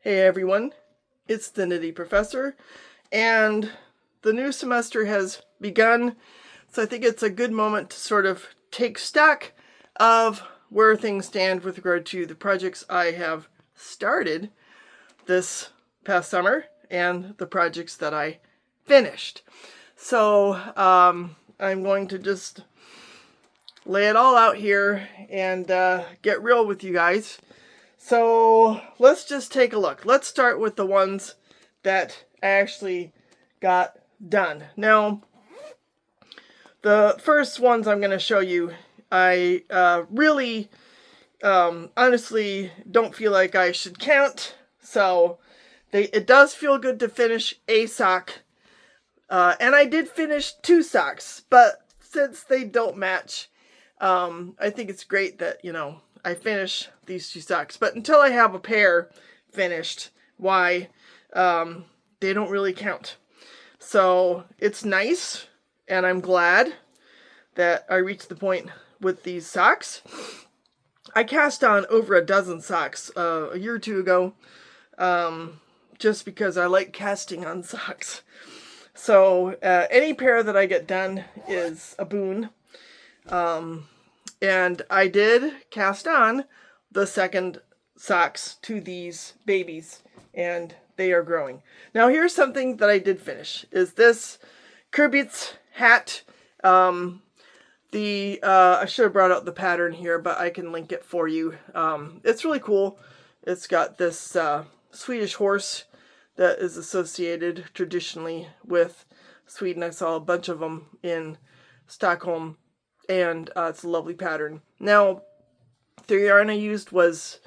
Hey everyone, it's the Nitty Professor, and the new semester has begun, so I think it's a good moment to sort of take stock of where things stand with regard to the projects I have started this past summer and the projects that I finished. So I'm going to just lay it all out here and get real with you guys. So let's just take a look. Let's start with the ones that I actually got done. Now, the first ones I'm going to show you, I really honestly don't feel like I should count. So it does feel good to finish a sock. And I did finish 2 socks, but since they don't match, I think it's great that, I finish these 2 socks. But until I have a pair finished, they don't really count. So it's nice, and I'm glad that I reached the point with these socks. I cast on over a dozen socks a year or 2 ago, just because I like casting on socks. So any pair that I get done is a boon. And I did cast on the second socks to these babies, and they are growing. Now here's something that I did finish, is this Kurbitz hat. I should have brought out the pattern here, but I can link it for you. It's really cool. It's got this Swedish horse that is associated traditionally with Sweden. I saw a bunch of them in Stockholm, and it's a lovely pattern. Now, the yarn I used was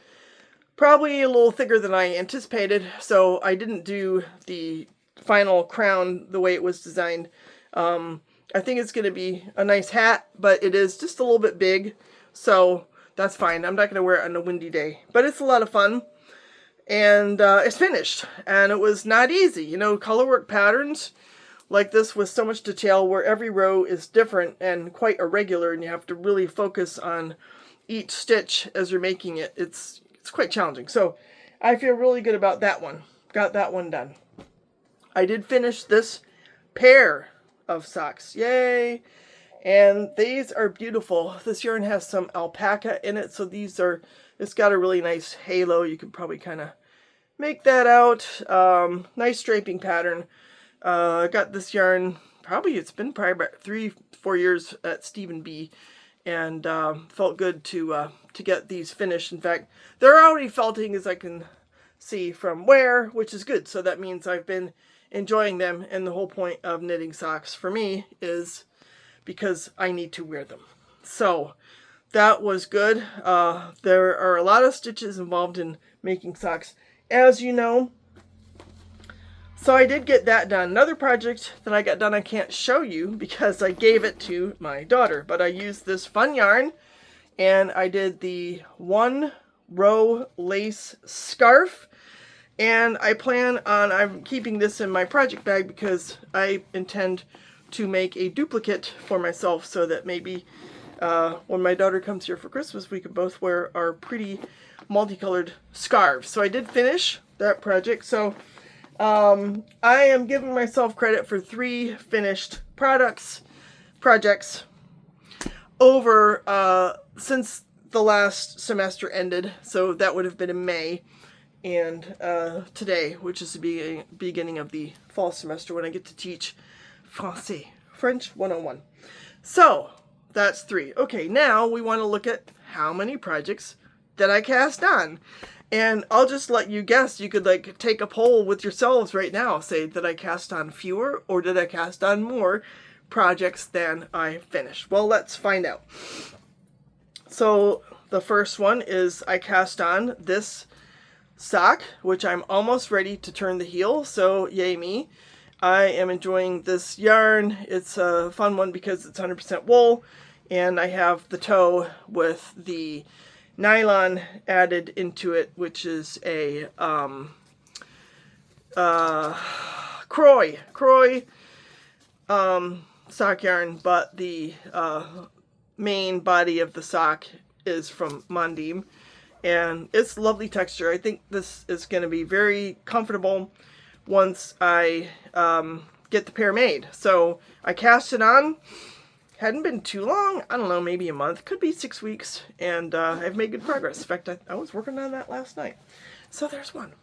probably a little thicker than I anticipated, so I didn't do the final crown the way it was designed. I think it's going to be a nice hat, but it is just a little bit big, so that's fine. I'm not going to wear it on a windy day, but it's a lot of fun. And it's finished, and it was not easy. Colorwork patterns like this with so much detail where every row is different and quite irregular, and you have to really focus on each stitch as you're making it. It's quite challenging. So I feel really good about that one. Got that one done. I did finish this pair of socks. Yay! And these are beautiful. This yarn has some alpaca in it, so it's got a really nice halo. You can probably kind of make that out. Nice draping pattern. I got this yarn, it's been about 3-4 years at Stephen B. And felt good to get these finished. In fact, they're already felting, as I can see from wear, which is good. So that means I've been enjoying them. And the whole point of knitting socks for me is because I need to wear them. So that was good. There are a lot of stitches involved in making socks, as you know. So I did get that done. Another project that I got done I can't show you because I gave it to my daughter, but I used this fun yarn, and I did the 1-row lace scarf, and I'm keeping this in my project bag because I intend to make a duplicate for myself so that maybe when my daughter comes here for Christmas, we can both wear our pretty multicolored scarves. So I did finish that project. So I am giving myself credit for 3 finished projects over since the last semester ended. So that would have been in May, and today, which is the beginning of the fall semester when I get to teach French 101. So that's 3. Okay, now we want to look at how many projects did I cast on. And I'll just let you guess. You could take a poll with yourselves right now. Say, did I cast on fewer or did I cast on more projects than I finished? Well, let's find out. So the first one is I cast on this sock, which I'm almost ready to turn the heel. So yay me. I am enjoying this yarn. It's a fun one because it's 100% wool. And I have the toe with the nylon added into it, which is a Croy sock yarn, but the main body of the sock is from Mondim, and it's lovely texture. I think this is going to be very comfortable once I get the pair made. So I cast it on. Hadn't been too long. I don't know, maybe a month. Could be 6 weeks. And I've made good progress. In fact, I was working on that last night. So there's one.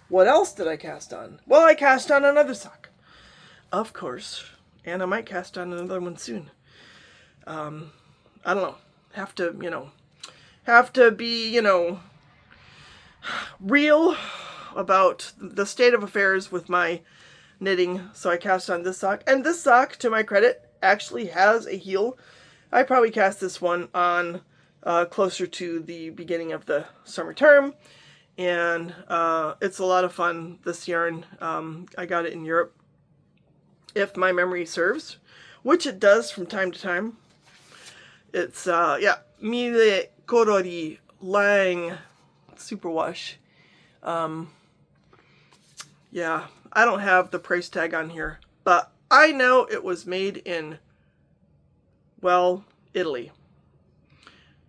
What else did I cast on? Well, I cast on another sock. Of course. And I might cast on another one soon. I don't know. Have to be, real about the state of affairs with my knitting. So I cast on this sock. And this sock, to my credit, actually has a heel. I probably cast this one on closer to the beginning of the summer term. And it's a lot of fun, this yarn. I got it in Europe, if my memory serves, which it does from time to time. It's, Mille Colori Lang Superwash. Yeah, I don't have the price tag on here, but I know it was made in, well, Italy.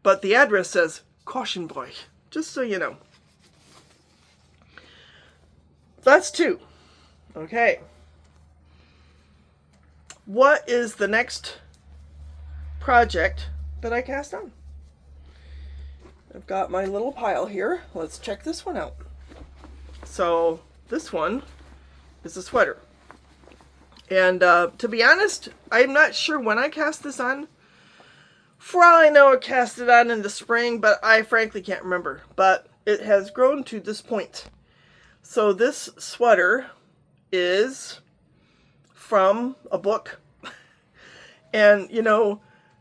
But the address says Koschenbräuch, just so you know. That's 2. Okay. What is the next project that I cast on? I've got my little pile here. Let's check this one out. So this one is a sweater. And to be honest, I'm not sure when I cast this on. For all I know, I cast it on in the spring, but I frankly can't remember. But it has grown to this point. So this sweater is from a book. And,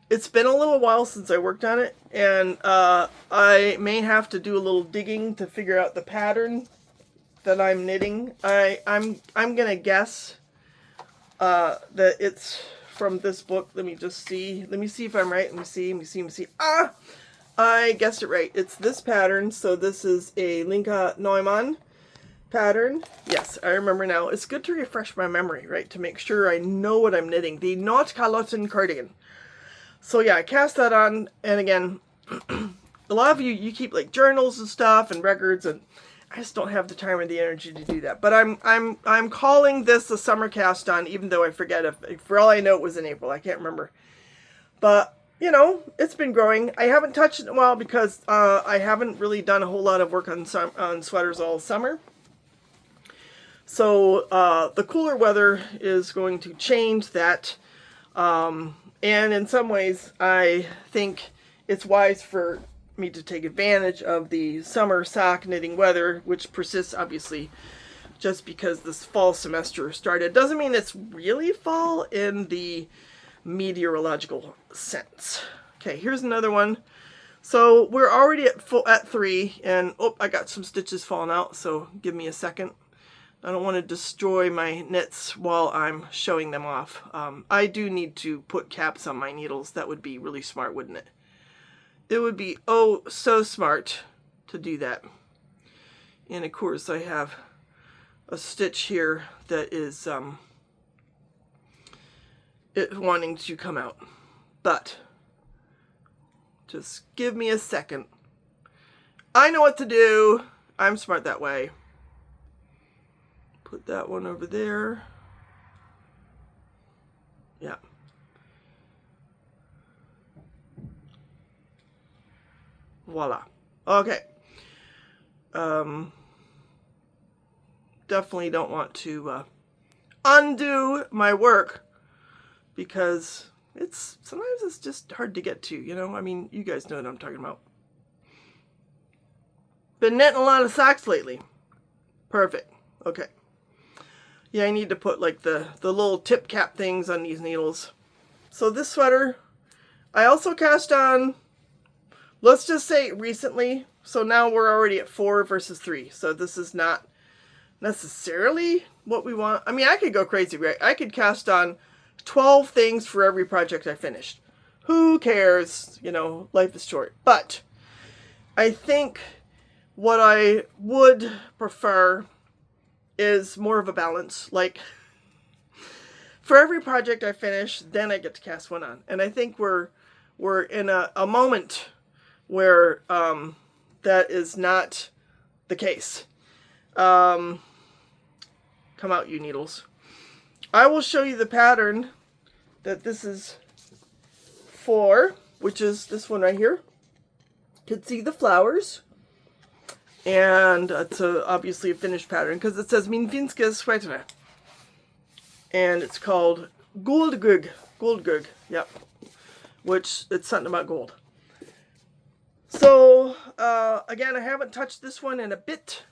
it's been a little while since I worked on it. And I may have to do a little digging to figure out the pattern that I'm knitting. I'm going to guess that it's from this book. Let me just see. Let me see if I'm right. Let me see. Ah! I guessed it right. It's this pattern. So this is a Linka Neumann pattern. Yes, I remember now. It's good to refresh my memory, right? To make sure I know what I'm knitting. The Nordkalotten cardigan. So yeah, I cast that on, and again, a lot of you keep like journals and stuff and records, and I just don't have the time or the energy to do that. But I'm calling this a summer cast on, even though I forget if for all I know it was in April. I can't remember. But it's been growing. I haven't touched it in a while because I haven't really done a whole lot of work on sweaters all summer. So the cooler weather is going to change that. And in some ways, I think it's wise for me to take advantage of the summer sock knitting weather, which persists, obviously, just because this fall semester started. Doesn't mean it's really fall in the meteorological sense. Okay, here's another one. So we're already at 3, and I got some stitches falling out, so give me a second. I don't want to destroy my knits while I'm showing them off. I do need to put caps on my needles. That would be really smart, wouldn't it? It would be so smart to do that. And of course I have a stitch here that is it wanting to come out. But just give me a second. I know what to do. I'm smart that way. Put that one over there. Yeah. Voila. Okay. Definitely don't want to undo my work because sometimes it's just hard to get to, I mean, you guys know what I'm talking about. Been knitting a lot of socks lately. Perfect. Okay. Yeah, I need to put like the little tip cap things on these needles. So this sweater, I also cast on, let's just say recently. So now we're already at 4 versus 3. So this is not necessarily what we want. I mean, I could go crazy, right? I could cast on 12 things for every project I finished. Who cares? Life is short. But I think what I would prefer is more of a balance. Like, for every project I finish, then I get to cast one on. And I think we're in a moment where that is not the case. Come out, you needles. I will show you the pattern that this is for, which is this one right here. You can see the flowers. And it's obviously a finished pattern because it says Min finska sweater. And it's called Guldgugg. Guldgugg, yep. Which, it's something about gold. So, again, I haven't touched this one in a bit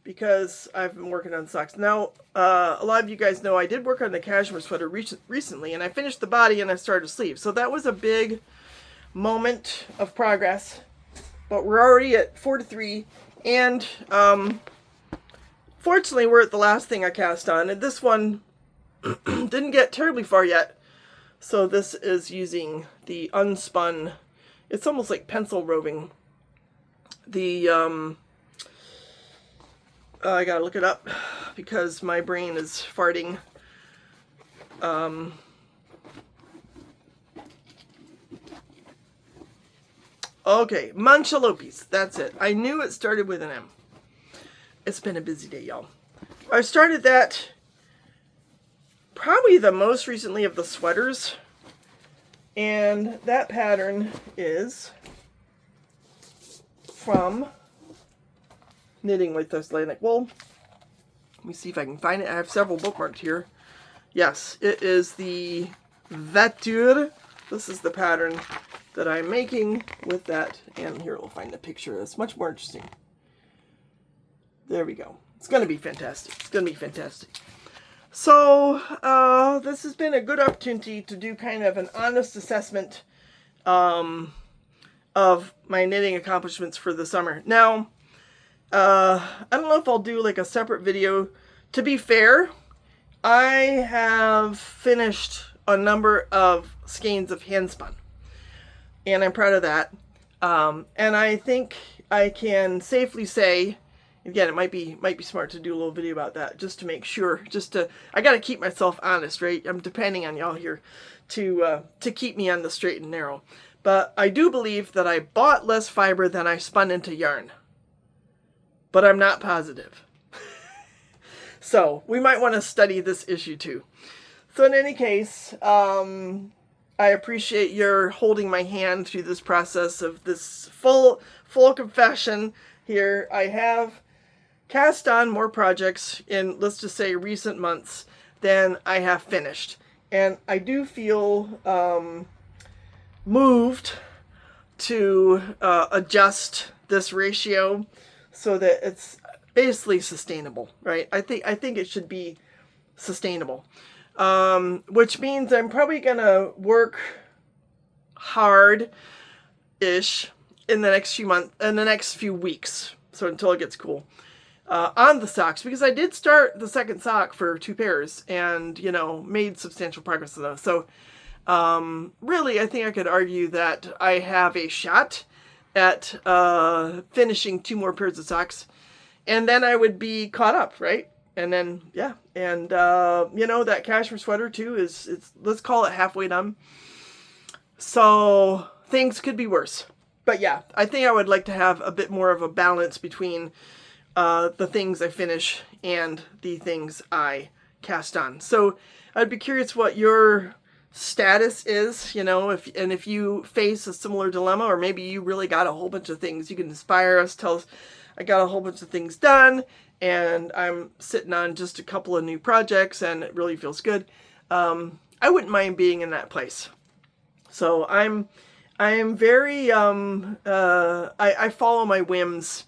because I've been working on socks. Now, a lot of you guys know I did work on the cashmere sweater recently, and I finished the body and I started a sleeve. So that was a big moment of progress. But we're already at 4-3, and fortunately we're at the last thing I cast on, and this one didn't get terribly far yet. So this is using the unspun, it's almost like pencil roving. The, I gotta look it up because my brain is farting. Okay, Manchalopes, that's it. I knew it started with an M. It's been a busy day, y'all. I started that probably the most recently of the sweaters, and that pattern is from Knitting with Icelandic Wool. Let me see if I can find it. I have several bookmarked here. Yes, it is the Vetur. This is the pattern that I'm making with that, and here we'll find the picture. It's much more interesting. There we go. It's going to be fantastic. It's going to be fantastic. So, this has been a good opportunity to do kind of an honest assessment of my knitting accomplishments for the summer. Now, I don't know if I'll do like a separate video. To be fair, I have finished a number of skeins of handspun, and I'm proud of that. And I think I can safely say, again, it might be smart to do a little video about that just to make sure, I got to keep myself honest, right? I'm depending on y'all here to keep me on the straight and narrow. But I do believe that I bought less fiber than I spun into yarn. But I'm not positive. So we might want to study this issue too. So in any case, I appreciate your holding my hand through this process of this full confession here. I have cast on more projects in, let's just say, recent months than I have finished. And I do feel moved to adjust this ratio so that it's basically sustainable, right? I think it should be sustainable. Which means I'm probably gonna work hard-ish in the next few weeks, so until it gets cool, on the socks, because I did start the second sock for 2 pairs and, you know, made substantial progress on those. So really, I think I could argue that I have a shot at finishing 2 more pairs of socks, and then I would be caught up, right? And then, yeah, and, you know, that cashmere sweater, too, it's let's call it halfway done. So, things could be worse. But, yeah, I think I would like to have a bit more of a balance between the things I finish and the things I cast on. So, I'd be curious what your status is, you know, if you face a similar dilemma, or maybe you really got a whole bunch of things. You can inspire us, tell us, I got a whole bunch of things done, and I'm sitting on just a couple of new projects, and it really feels good. I wouldn't mind being in that place. So I am very, I follow my whims.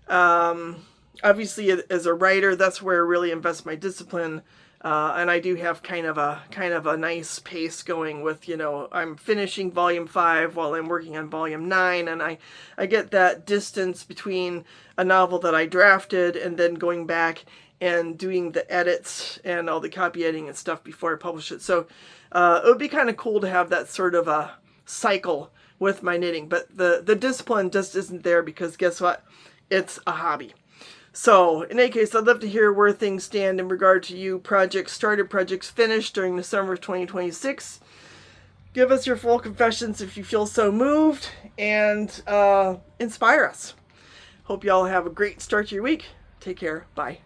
Obviously, as a writer, that's where I really invest my discipline. And I do have kind of a nice pace going with, you know, I'm finishing volume 5 while I'm working on volume 9, and I get that distance between a novel that I drafted and then going back and doing the edits and all the copy editing and stuff before I publish it. So it would be kind of cool to have that sort of a cycle with my knitting, but the discipline just isn't there because guess what? It's a hobby. So, in any case, I'd love to hear where things stand in regard to you. Projects started, projects finished during the summer of 2026. Give us your full confessions if you feel so moved, and inspire us. Hope you all have a great start to your week. Take care. Bye.